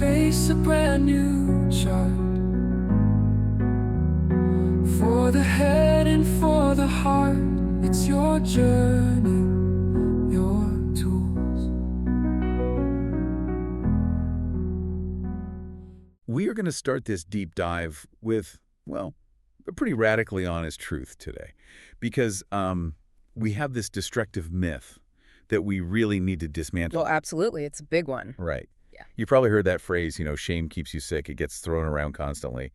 face a brand new chart for the head and for the heart. It's your journey, your tools. We are going to start this deep dive with, well, a pretty radically honest truth today, because we have this destructive myth that we really need to dismantle. Well, absolutely. It's a big one. Right. Yeah. You probably heard that phrase, shame keeps you sick. It gets thrown around constantly.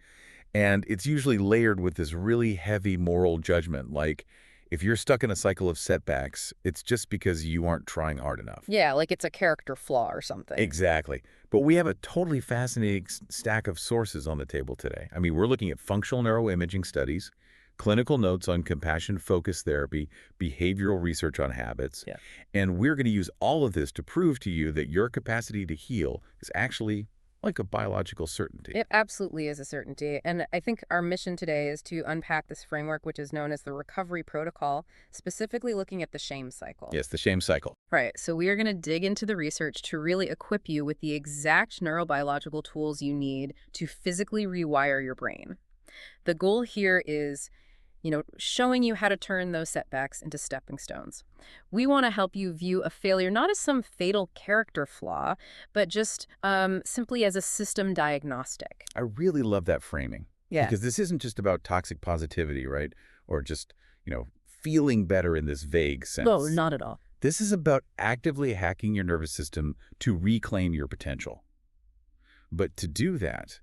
And it's usually layered with this really heavy moral judgment. Like, if you're stuck in a cycle of setbacks, it's just because you aren't trying hard enough. Yeah, like it's a character flaw or something. Exactly. But we have a totally fascinating stack of sources on the table today. I mean, we're looking at functional neuroimaging studies, clinical notes on compassion-focused therapy, behavioral research on habits. Yeah. And we're going to use all of this to prove to you that your capacity to heal is actually like a biological certainty. It absolutely is a certainty. And I think our mission today is to unpack this framework, which is known as the recovery protocol, specifically looking at the shame cycle. Yes, the shame cycle. Right. So we are going to dig into the research to really equip you with the exact neurobiological tools you need to physically rewire your brain. The goal here is showing you how to turn those setbacks into stepping stones. We want to help you view a failure not as some fatal character flaw, but just simply as a system diagnostic. I really love that framing. Yeah. Because this isn't just about toxic positivity, right? Or just, feeling better in this vague sense. No, not at all. This is about actively hacking your nervous system to reclaim your potential. But to do that,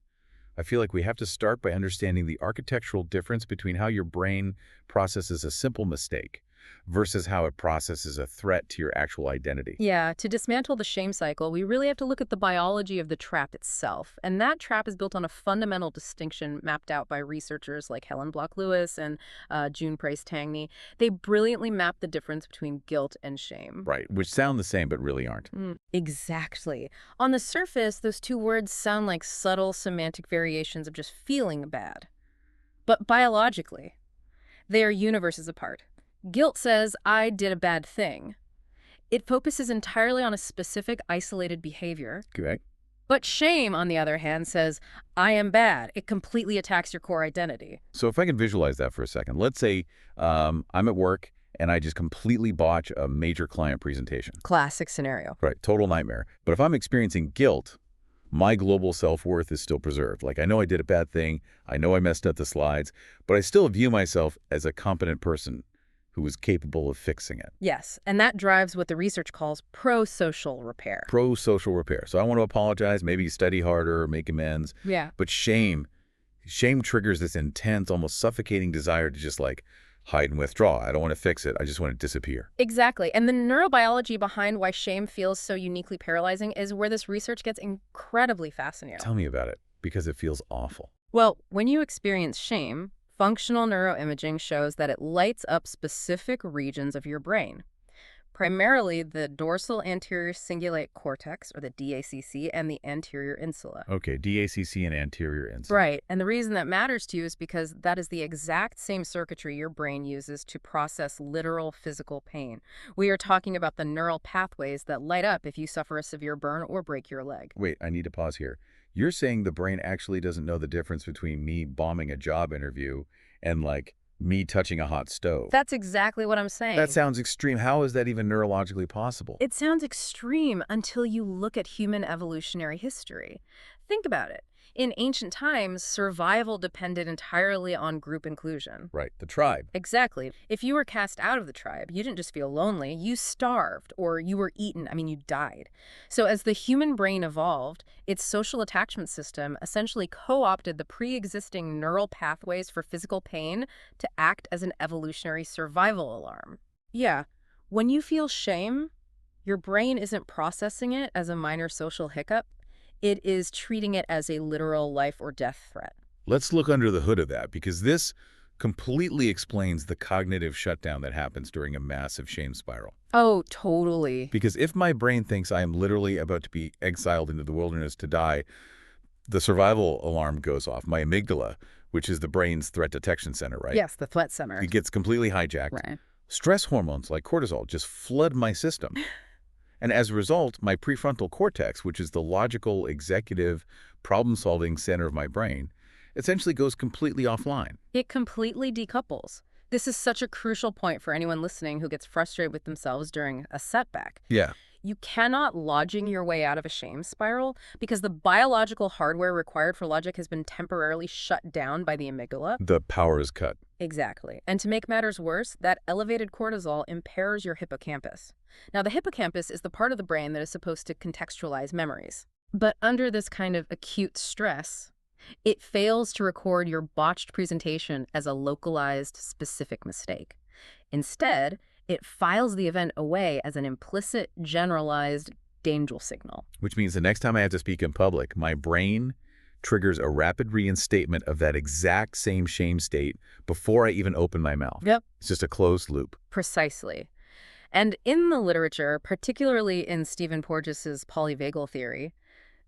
I feel like we have to start by understanding the architectural difference between how your brain processes a simple mistake versus how it processes a threat to your actual identity. Yeah, to dismantle the shame cycle, we really have to look at the biology of the trap itself. And that trap is built on a fundamental distinction mapped out by researchers like Helen Block-Lewis and June Price-Tangney. They brilliantly map the difference between guilt and shame. Right, which sound the same but really aren't. Exactly. On the surface, those two words sound like subtle semantic variations of just feeling bad. But biologically, they are universes apart. Guilt says, I did a bad thing. It focuses entirely on a specific isolated behavior. Correct. But shame, on the other hand, says, I am bad. It completely attacks your core identity. So if I can visualize that for a second, let's say I'm at work and I just completely botch a major client presentation. Classic scenario. Right, total nightmare. But if I'm experiencing guilt, my global self-worth is still preserved. Like, I know I did a bad thing, I know I messed up the slides, but I still view myself as a competent person who is capable of fixing it. Yes, and that drives what the research calls pro-social repair. Pro-social repair. So I want to apologize, maybe study harder, make amends. Yeah. But shame triggers this intense, almost suffocating desire to just hide and withdraw. I don't want to fix it. I just want to disappear. Exactly. And the neurobiology behind why shame feels so uniquely paralyzing is where this research gets incredibly fascinating. Tell me about it, because it feels awful. Well, when you experience shame, functional neuroimaging shows that it lights up specific regions of your brain, primarily the dorsal anterior cingulate cortex, or the DACC, and the anterior insula. Okay, DACC and anterior insula. Right, and the reason that matters to you is because that is the exact same circuitry your brain uses to process literal physical pain. We are talking about the neural pathways that light up if you suffer a severe burn or break your leg. Wait, I need to pause here. You're saying the brain actually doesn't know the difference between me bombing a job interview and, me touching a hot stove? That's exactly what I'm saying. That sounds extreme. How is that even neurologically possible? It sounds extreme until you look at human evolutionary history. Think about it. In ancient times, survival depended entirely on group inclusion. Right, the tribe. Exactly. If you were cast out of the tribe, you didn't just feel lonely, you starved, or you were eaten. You died. So as the human brain evolved, its social attachment system essentially co-opted the pre-existing neural pathways for physical pain to act as an evolutionary survival alarm. Yeah, when you feel shame, your brain isn't processing it as a minor social hiccup. It is treating it as a literal life or death threat. Let's look under the hood of that, because this completely explains the cognitive shutdown that happens during a massive shame spiral. Oh, totally. Because if my brain thinks I am literally about to be exiled into the wilderness to die, the survival alarm goes off. My amygdala, which is the brain's threat detection center, right? Yes, the threat center. It gets completely hijacked. Right. Stress hormones like cortisol just flood my system. And as a result, my prefrontal cortex, which is the logical, executive, problem-solving center of my brain, essentially goes completely offline. It completely decouples. This is such a crucial point for anyone listening who gets frustrated with themselves during a setback. Yeah. You cannot lodging your way out of a shame spiral because the biological hardware required for logic has been temporarily shut down by the amygdala. The power is cut. Exactly. And to make matters worse, that elevated cortisol impairs your hippocampus. Now, the hippocampus is the part of the brain that is supposed to contextualize memories. But under this kind of acute stress, it fails to record your botched presentation as a localized, specific mistake. Instead, it files the event away as an implicit, generalized danger signal. Which means the next time I have to speak in public, my brain triggers a rapid reinstatement of that exact same shame state before I even open my mouth. Yep. It's just a closed loop. Precisely. And in the literature, particularly in Stephen Porges's polyvagal theory,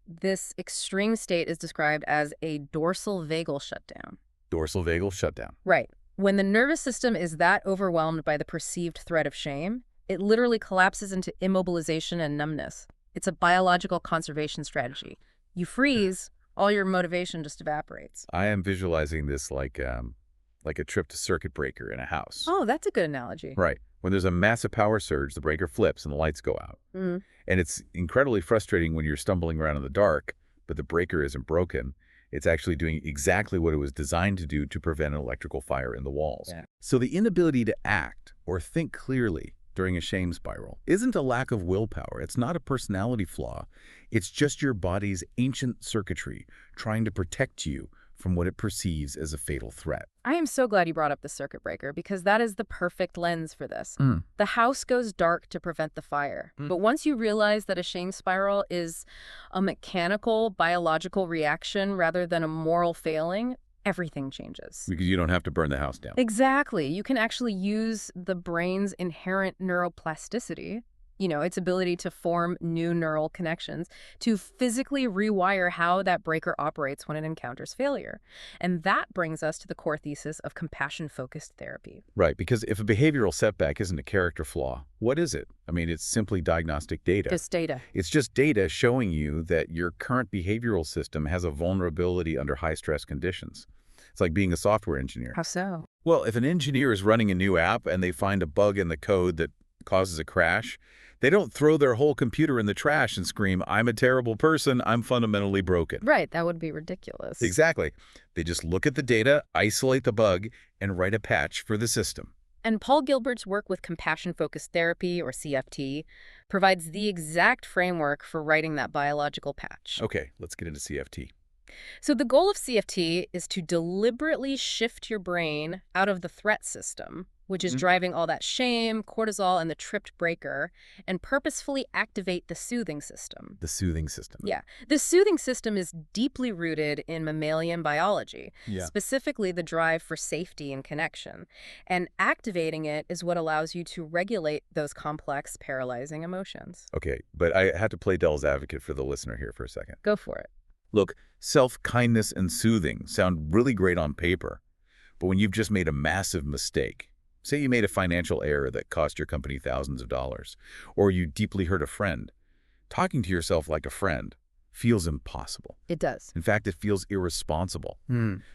this extreme state is described as a dorsal vagal shutdown. Dorsal vagal shutdown. Right. When the nervous system is that overwhelmed by the perceived threat of shame, it literally collapses into immobilization and numbness. It's a biological conservation strategy. You freeze, all your motivation just evaporates. I am visualizing this like a trip to circuit breaker in a house. Oh, that's a good analogy. Right. When there's a massive power surge, the breaker flips and the lights go out. Mm. And it's incredibly frustrating when you're stumbling around in the dark, but the breaker isn't broken. It's actually doing exactly what it was designed to do to prevent an electrical fire in the walls. Yeah. So the inability to act or think clearly during a shame spiral isn't a lack of willpower. It's not a personality flaw. It's just your body's ancient circuitry trying to protect you from what it perceives as a fatal threat. I am so glad you brought up the circuit breaker because that is the perfect lens for this. Mm. The house goes dark to prevent the fire. But once you realize that a shame spiral is a mechanical, biological reaction rather than a moral failing, everything changes. Because you don't have to burn the house down. Exactly. You can actually use the brain's inherent neuroplasticity, its ability to form new neural connections, to physically rewire how that breaker operates when it encounters failure. And that brings us to the core thesis of compassion-focused therapy. Right, because if a behavioral setback isn't a character flaw, what is it? I mean, it's simply diagnostic data. Just data. It's just data showing you that your current behavioral system has a vulnerability under high-stress conditions. It's like being a software engineer. How so? Well, if an engineer is running a new app and they find a bug in the code that causes a crash, they don't throw their whole computer in the trash and scream, "I'm a terrible person, I'm fundamentally broken." Right, that would be ridiculous. Exactly. They just look at the data, isolate the bug, and write a patch for the system. And Paul Gilbert's work with compassion-focused therapy, or CFT, provides the exact framework for writing that biological patch. Okay, let's get into CFT. So the goal of CFT is to deliberately shift your brain out of the threat system, which is driving all that shame, cortisol, and the tripped breaker, and purposefully activate the soothing system. The soothing system. Yeah. The soothing system is deeply rooted in mammalian biology, specifically the drive for safety and connection. And activating it is what allows you to regulate those complex, paralyzing emotions. Okay, but I have to play devil's advocate for the listener here for a second. Go for it. Look, self-kindness and soothing sound really great on paper, but when you've just made a massive mistake, say you made a financial error that cost your company thousands of dollars, or you deeply hurt a friend, talking to yourself like a friend feels impossible. It does. In fact, it feels irresponsible.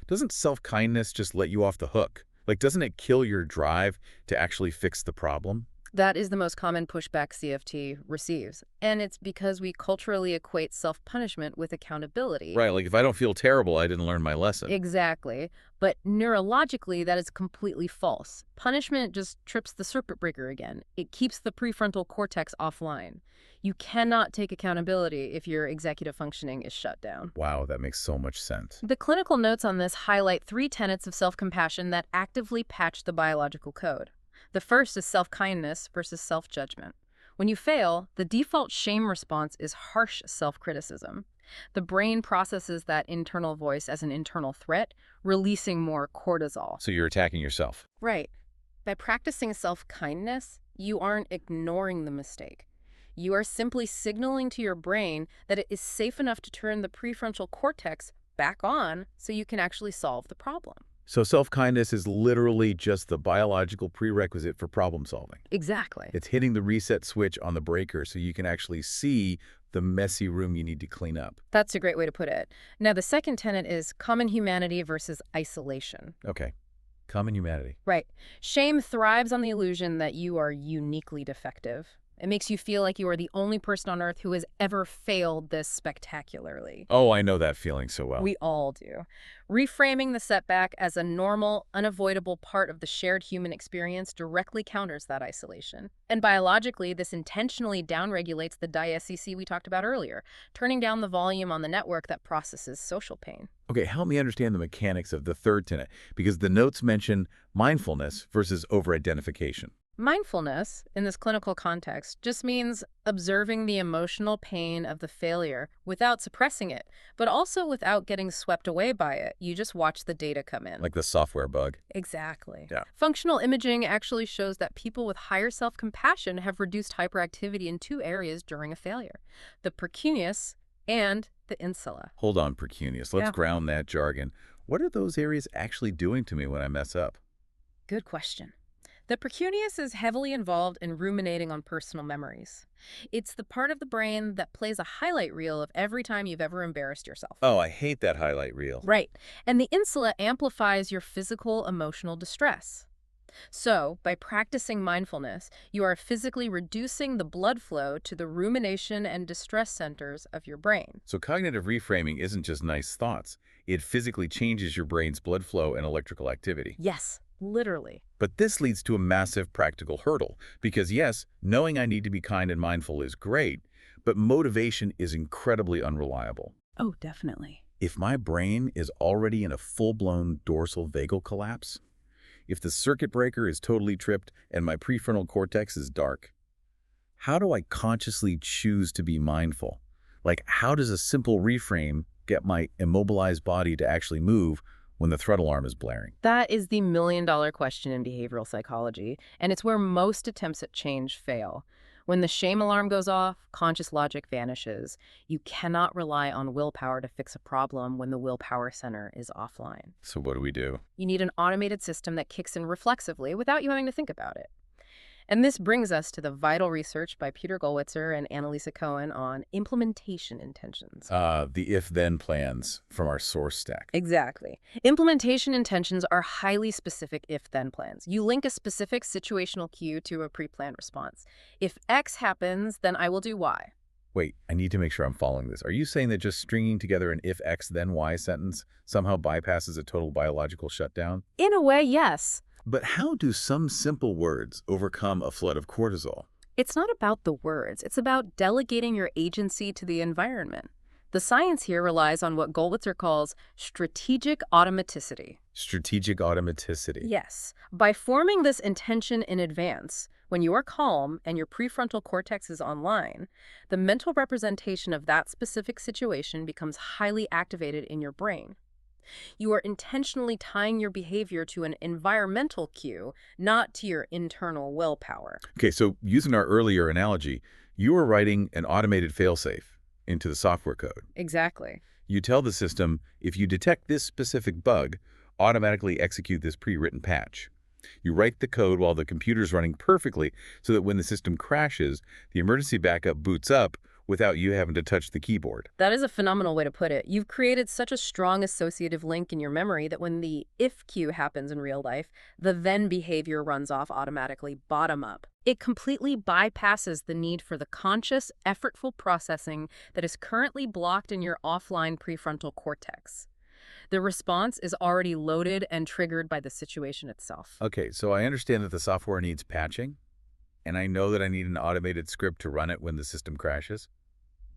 Doesn't self-kindness just let you off the hook? Like, doesn't it kill your drive to actually fix the problem? That is the most common pushback CFT receives. And it's because we culturally equate self-punishment with accountability. Right, like if I don't feel terrible, I didn't learn my lesson. Exactly. But neurologically, that is completely false. Punishment just trips the circuit breaker again. It keeps the prefrontal cortex offline. You cannot take accountability if your executive functioning is shut down. Wow, that makes so much sense. The clinical notes on this highlight 3 tenets of self-compassion that actively patch the biological code. The first is self-kindness versus self-judgment. When you fail, the default shame response is harsh self-criticism. The brain processes that internal voice as an internal threat, releasing more cortisol. So you're attacking yourself. Right. By practicing self-kindness, you aren't ignoring the mistake. You are simply signaling to your brain that it is safe enough to turn the prefrontal cortex back on so you can actually solve the problem. So self-kindness is literally just the biological prerequisite for problem solving. Exactly. It's hitting the reset switch on the breaker so you can actually see the messy room you need to clean up. That's a great way to put it. Now, the second tenet is common humanity versus isolation. Okay. Common humanity. Right. Shame thrives on the illusion that you are uniquely defective. It makes you feel like you are the only person on Earth who has ever failed this spectacularly. Oh, I know that feeling so well. We all do. Reframing the setback as a normal, unavoidable part of the shared human experience directly counters that isolation. And biologically, this intentionally downregulates the diastasis we talked about earlier, turning down the volume on the network that processes social pain. Okay, help me understand the mechanics of the third tenet, because the notes mention mindfulness versus over-identification. Mindfulness, in this clinical context, just means observing the emotional pain of the failure without suppressing it, but also without getting swept away by it. You just watch the data come in. Like the software bug. Exactly. Yeah. Functional imaging actually shows that people with higher self-compassion have reduced hyperactivity in two areas during a failure: the precuneus and the insula. Hold on, precuneus. Let's Yeah. ground that jargon. What are those areas actually doing to me when I mess up? Good question. The precuneus is heavily involved in ruminating on personal memories. It's the part of the brain that plays a highlight reel of every time you've ever embarrassed yourself. Oh, I hate that highlight reel. Right. And the insula amplifies your physical, emotional distress. So, by practicing mindfulness, you are physically reducing the blood flow to the rumination and distress centers of your brain. So cognitive reframing isn't just nice thoughts. It physically changes your brain's blood flow and electrical activity. Yes, literally. But this leads to a massive practical hurdle, because yes, knowing I need to be kind and mindful is great, but motivation is incredibly unreliable. Oh, definitely. If my brain is already in a full-blown dorsal vagal collapse, if the circuit breaker is totally tripped and my prefrontal cortex is dark, how do I consciously choose to be mindful? Like, how does a simple reframe get my immobilized body to actually move when the threat alarm is blaring? That is the million-dollar question in behavioral psychology, and it's where most attempts at change fail. When the shame alarm goes off, conscious logic vanishes. You cannot rely on willpower to fix a problem when the willpower center is offline. So what do we do? You need an automated system that kicks in reflexively without you having to think about it. And this brings us to the vital research by Peter Gollwitzer and Annalisa Cohen on implementation intentions. The if-then plans from our source stack. Exactly. Implementation intentions are highly specific if-then plans. You link a specific situational cue to a pre-planned response. If X happens, then I will do Y. Wait, I need to make sure I'm following this. Are you saying that just stringing together an if X then Y sentence somehow bypasses a total biological shutdown? In a way, yes. But how do some simple words overcome a flood of cortisol? It's not about the words. It's about delegating your agency to the environment. The science here relies on what Gollwitzer calls strategic automaticity. Strategic automaticity. Yes. By forming this intention in advance, when you are calm and your prefrontal cortex is online, the mental representation of that specific situation becomes highly activated in your brain. You are intentionally tying your behavior to an environmental cue, not to your internal willpower. Okay, so using our earlier analogy, you are writing an automated failsafe into the software code. Exactly. You tell the system, if you detect this specific bug, automatically execute this pre-written patch. You write the code while the computer's running perfectly so that when the system crashes, the emergency backup boots up without you having to touch the keyboard. That is a phenomenal way to put it. You've created such a strong associative link in your memory that when the if cue happens in real life, the then behavior runs off automatically bottom up. It completely bypasses the need for the conscious, effortful processing that is currently blocked in your offline prefrontal cortex. The response is already loaded and triggered by the situation itself. Okay, so I understand that the software needs patching, and I know that I need an automated script to run it when the system crashes.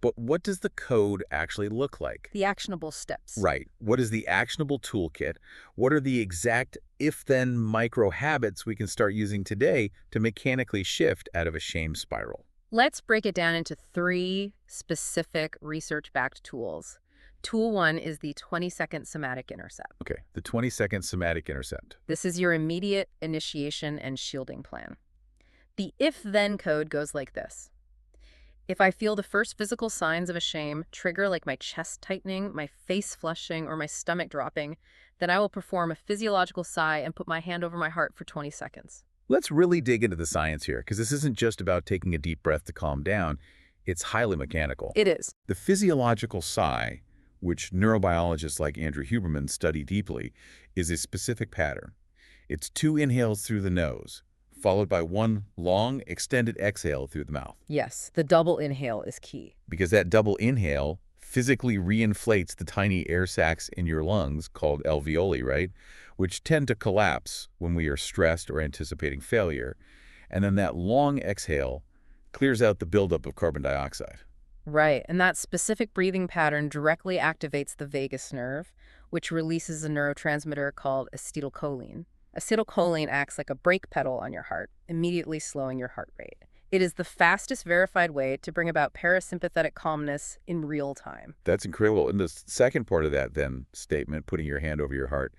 But what does the code actually look like? The actionable steps. Right. What is the actionable toolkit? What are the exact if-then micro habits we can start using today to mechanically shift out of a shame spiral? Let's break it down into 3 specific research-backed tools. Tool 1 is the 20-second somatic intercept. Okay, the 20-second somatic intercept. This is your immediate initiation and shielding plan. The if-then code goes like this. If I feel the first physical signs of a shame trigger, like my chest tightening, my face flushing, or my stomach dropping, then I will perform a physiological sigh and put my hand over my heart for 20 seconds. Let's really dig into the science here, because this isn't just about taking a deep breath to calm down. It's highly mechanical. It is. The physiological sigh, which neurobiologists like Andrew Huberman study deeply, is a specific pattern. It's 2 inhales through the nose, followed by 1 long, extended exhale through the mouth. Yes, the double inhale is key. Because that double inhale physically reinflates the tiny air sacs in your lungs, called alveoli, right? Which tend to collapse when we are stressed or anticipating failure. And then that long exhale clears out the buildup of carbon dioxide. Right, and that specific breathing pattern directly activates the vagus nerve, which releases a neurotransmitter called acetylcholine. Acetylcholine acts like a brake pedal on your heart, immediately slowing your heart rate. It is the fastest verified way to bring about parasympathetic calmness in real time. That's incredible. And the second part of that then statement, putting your hand over your heart,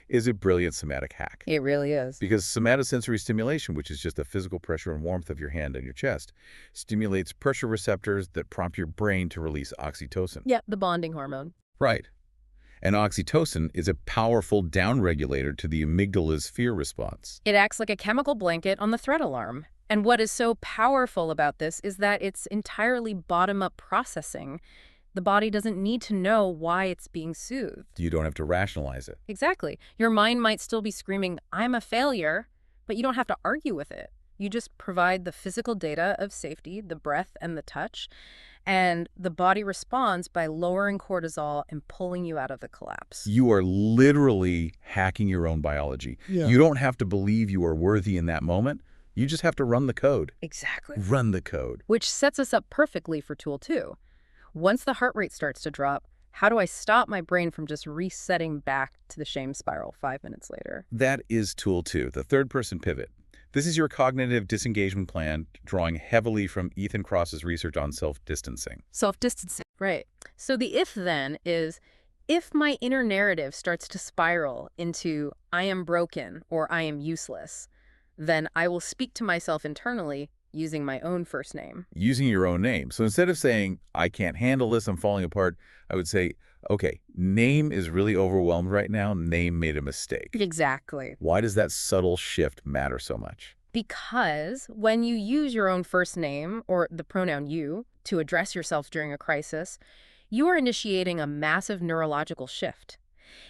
is a brilliant somatic hack. It really is. Because somatosensory stimulation, which is just the physical pressure and warmth of your hand on your chest, stimulates pressure receptors that prompt your brain to release oxytocin. Yeah, the bonding hormone. Right. And oxytocin is a powerful downregulator to the amygdala's fear response. It acts like a chemical blanket on the threat alarm. And what is so powerful about this is that it's entirely bottom-up processing. The body doesn't need to know why it's being soothed. You don't have to rationalize it. Exactly. Your mind might still be screaming, "I'm a failure," but you don't have to argue with it. You just provide the physical data of safety, the breath and the touch, and the body responds by lowering cortisol and pulling you out of the collapse. You are literally hacking your own biology. Yeah. You don't have to believe you are worthy in that moment. You just have to run the code. Exactly. Run the code. Which sets us up perfectly for tool 2. Once the heart rate starts to drop, how do I stop my brain from just resetting back to the shame spiral 5 minutes later? That is tool 2, the third-person pivot. This is your cognitive disengagement plan, drawing heavily from Ethan Kross's research on self-distancing. Self-distancing. Right. So the if-then is, if my inner narrative starts to spiral into "I am broken" or "I am useless," then I will speak to myself internally using my own first name. Using your own name. So instead of saying, "I can't handle this, I'm falling apart," I would say, okay, name is really overwhelmed right now. Name made a mistake. Exactly. Why does that subtle shift matter so much? Because when you use your own first name, or the pronoun you, to address yourself during a crisis, you are initiating a massive neurological shift.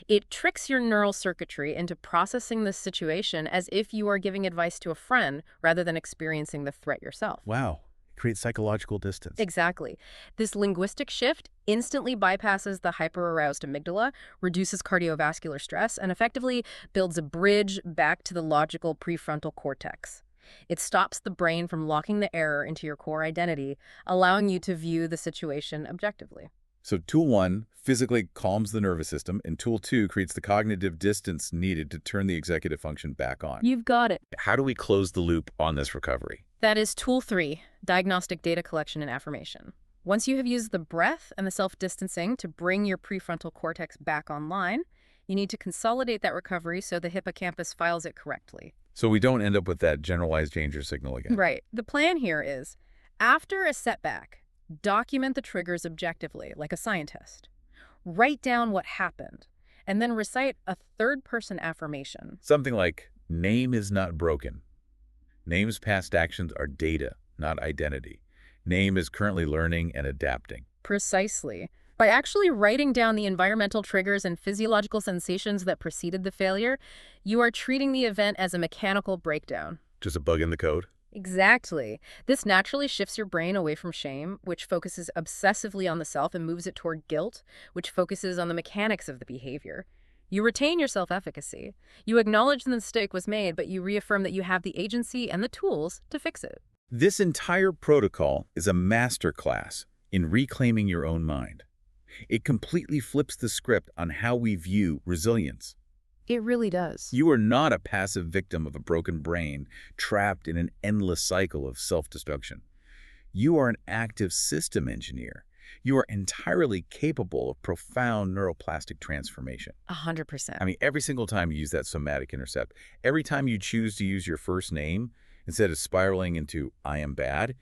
It tricks your neural circuitry into processing the situation as if you are giving advice to a friend rather than experiencing the threat yourself. Wow. It creates psychological distance. Exactly. This linguistic shift instantly bypasses the hyper-aroused amygdala, reduces cardiovascular stress, and effectively builds a bridge back to the logical prefrontal cortex. It stops the brain from locking the error into your core identity, allowing you to view the situation objectively. So tool 1 physically calms the nervous system, and tool 2 creates the cognitive distance needed to turn the executive function back on. You've got it. How do we close the loop on this recovery? That is tool 3, diagnostic data collection and affirmation. Once you have used the breath and the self-distancing to bring your prefrontal cortex back online, you need to consolidate that recovery so the hippocampus files it correctly. So we don't end up with that generalized danger signal again. Right. The plan here is, after a setback, document the triggers objectively, like a scientist. Write down what happened, and then recite a third-person affirmation. Something like, name is not broken. Name's past actions are data, not identity. Name is currently learning and adapting. Precisely. By actually writing down the environmental triggers and physiological sensations that preceded the failure, you are treating the event as a mechanical breakdown. Just a bug in the code? Exactly. This naturally shifts your brain away from shame, which focuses obsessively on the self, and moves it toward guilt, which focuses on the mechanics of the behavior. You retain your self-efficacy. You acknowledge the mistake was made, but you reaffirm that you have the agency and the tools to fix it. This entire protocol is a masterclass in reclaiming your own mind. It completely flips the script on how we view resilience. It really does. You are not a passive victim of a broken brain trapped in an endless cycle of self-destruction. You are an active system engineer. You are entirely capable of profound neuroplastic transformation. 100%. I mean, every single time you use that somatic intercept, every time you choose to use your first name instead of spiraling into "I am bad,"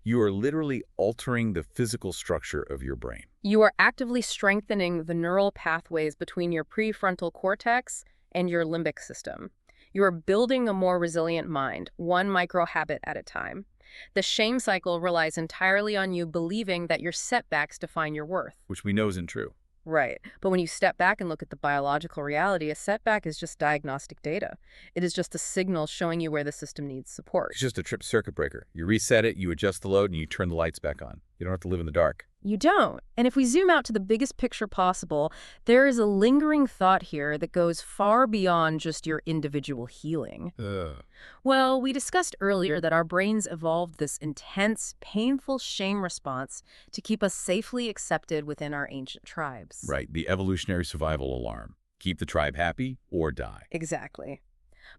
You are literally altering the physical structure of your brain. You are actively strengthening the neural pathways between your prefrontal cortex and your limbic system. You are building a more resilient mind, one micro habit at a time. The shame cycle relies entirely on you believing that your setbacks define your worth. Which we know isn't true. Right. But when you step back and look at the biological reality, a setback is just diagnostic data. It is just a signal showing you where the system needs support. It's just a tripped circuit breaker. You reset it, you adjust the load, and you turn the lights back on. You don't have to live in the dark. You don't. And if we zoom out to the biggest picture possible, there is a lingering thought here that goes far beyond just your individual healing. Well, we discussed earlier that our brains evolved this intense, painful shame response to keep us safely accepted within our ancient tribes. Right, the evolutionary survival alarm. Keep the tribe happy or die. Exactly.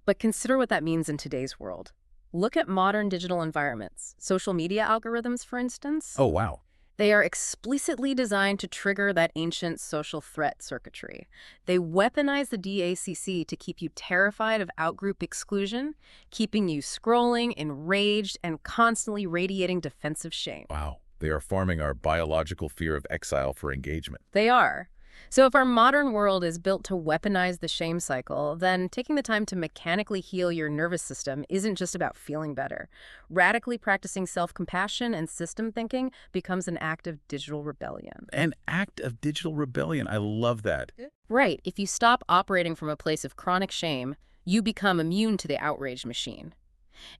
But consider what that means in today's world. Look at modern digital environments. Social media algorithms, for instance. Oh, wow. They are explicitly designed to trigger that ancient social threat circuitry. They weaponize the DACC to keep you terrified of outgroup exclusion, keeping you scrolling, enraged, and constantly radiating defensive shame. Wow. They are farming our biological fear of exile for engagement. They are. So if our modern world is built to weaponize the shame cycle, then taking the time to mechanically heal your nervous system isn't just about feeling better. Radically practicing self-compassion and system thinking becomes an act of digital rebellion. An act of digital rebellion. I love that. Right. If you stop operating from a place of chronic shame, you become immune to the outrage machine.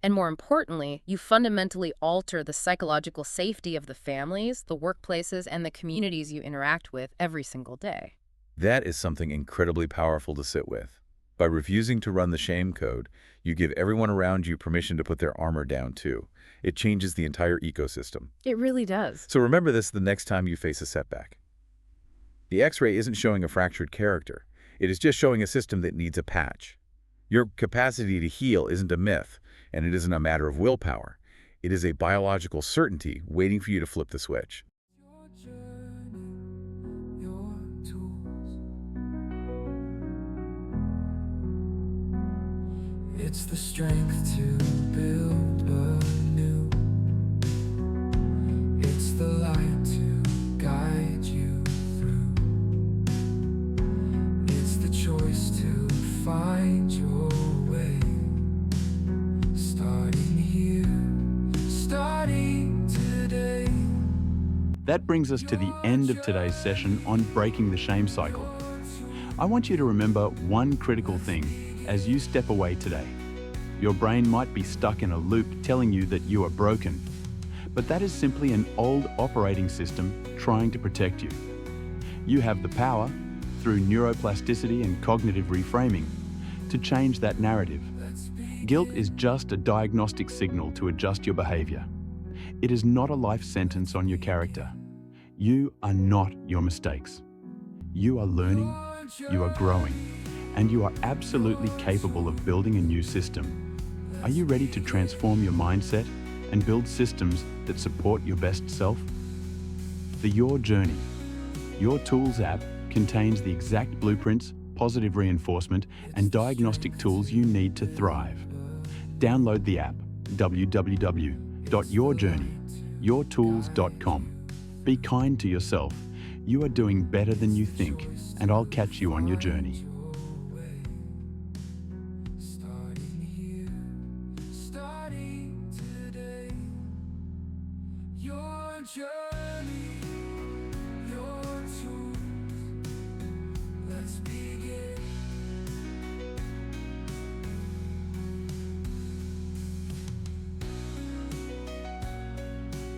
And more importantly, you fundamentally alter the psychological safety of the families, the workplaces, and the communities you interact with every single day. That is something incredibly powerful to sit with. By refusing to run the shame code, you give everyone around you permission to put their armor down too. It changes the entire ecosystem. It really does. So remember this the next time you face a setback. The X-ray isn't showing a fractured character. It is just showing a system that needs a patch. Your capacity to heal isn't a myth, and it isn't a matter of willpower. It is a biological certainty waiting for you to flip the switch. Your journey, your tools. It's the strength to build anew. It's the light to guide you through. It's the choice to find your way. Starting here, starting today. That brings us to the end of today's session on breaking the shame cycle. I want you to remember one critical thing as you step away today. Your brain might be stuck in a loop telling you that you are broken, but that is simply an old operating system trying to protect you. You have the power, through neuroplasticity and cognitive reframing, to change that narrative. Guilt is just a diagnostic signal to adjust your behavior. It is not a life sentence on your character. You are not your mistakes. You are learning, you are growing, and you are absolutely capable of building a new system. Are you ready to transform your mindset and build systems that support your best self? The Your Journey, Your Tools app contains the exact blueprints, positive reinforcement, and diagnostic tools you need to thrive. Download the app, www.yourjourneyyourtools.com. Be kind to yourself. You are doing better than you think, and I'll catch you on your journey. Starting here, starting today. Your journey.